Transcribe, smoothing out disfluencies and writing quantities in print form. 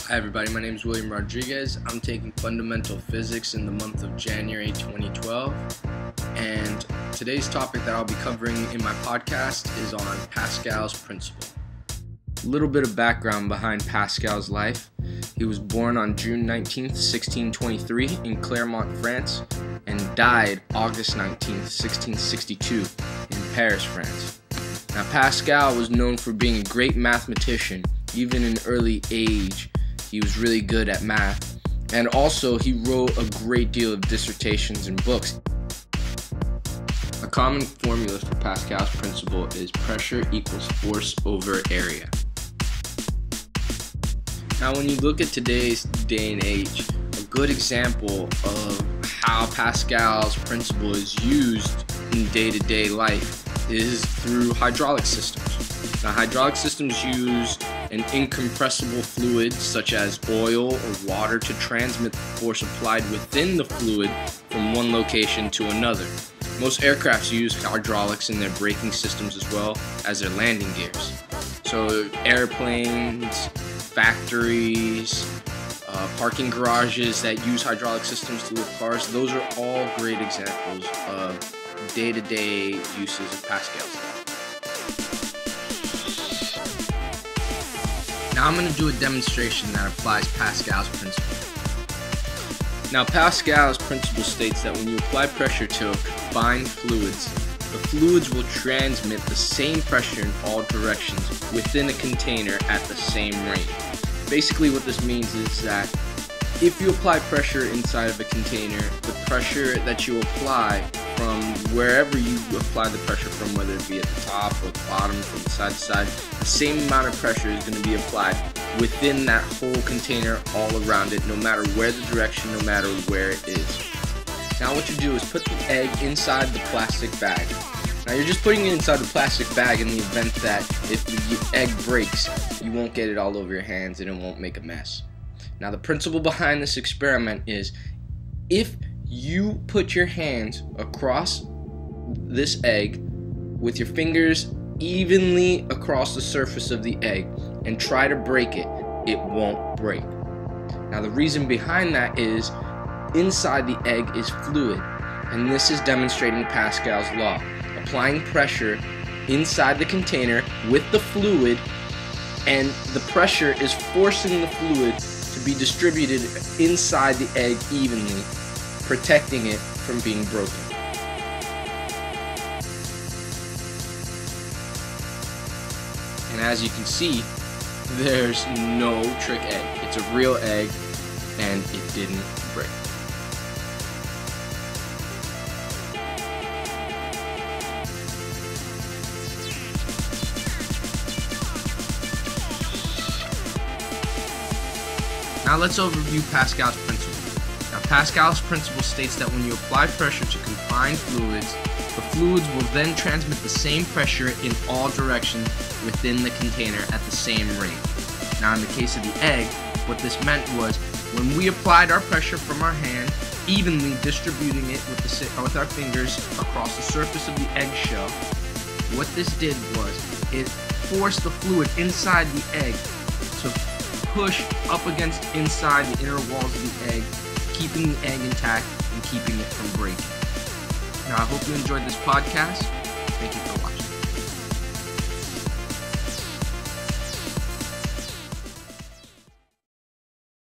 Hi everybody, my name is William Rodriguez. I'm taking fundamental physics in the month of January 2012, and today's topic that I'll be covering in my podcast is on Pascal's principle. A little bit of background behind Pascal's life. He was born on June 19th, 1623 in Clermont, France, and died August 19th, 1662 in Paris, France. Now Pascal was known for being a great mathematician. Even in early age, he was really good at math, and also he wrote a great deal of dissertations and books. A common formula for Pascal's principle is pressure equals force over area. Now when you look at today's day and age, a good example of how Pascal's principle is used in day-to-day life is through hydraulic systems. Now hydraulic systems use an incompressible fluid such as oil or water to transmit the force applied within the fluid from one location to another. Most aircrafts use hydraulics in their braking systems as well as their landing gears. So airplanes, factories, parking garages that use hydraulic systems to lift cars, those are all great examples of day-to-day uses of Pascal's law. Now I'm going to do a demonstration that applies Pascal's principle. Now Pascal's principle states that when you apply pressure to confined fluids, the fluids will transmit the same pressure in all directions within a container at the same rate. Basically what this means is that if you apply pressure inside of a container, the pressure that you apply from wherever you apply the pressure from, whether it be at the top or the bottom, from side to side, the same amount of pressure is going to be applied within that whole container all around it, no matter where the direction, no matter where it is. Now what you do is put the egg inside the plastic bag. Now you're just putting it inside the plastic bag in the event that if the egg breaks, you won't get it all over your hands and it won't make a mess. Now the principle behind this experiment is if you put your hands across this egg with your fingers evenly across the surface of the egg and try to break it, it won't break. Now the reason behind that is inside the egg is fluid, and this is demonstrating Pascal's law. Applying pressure inside the container with the fluid, and the pressure is forcing the fluid to be distributed inside the egg evenly, protecting it from being broken. And as you can see, there's no trick egg. It's a real egg, and it didn't break. Now let's overview Pascal's principle. Now Pascal's principle states that when you apply pressure to confined fluids, the fluids will then transmit the same pressure in all directions within the container at the same rate. Now in the case of the egg, what this meant was when we applied our pressure from our hand, evenly distributing it with our fingers across the surface of the eggshell, what this did was it forced the fluid inside the egg to push up against inside the inner walls of the egg, keeping the egg intact and keeping it from breaking. Now I hope you enjoyed this podcast. Thank you for watching.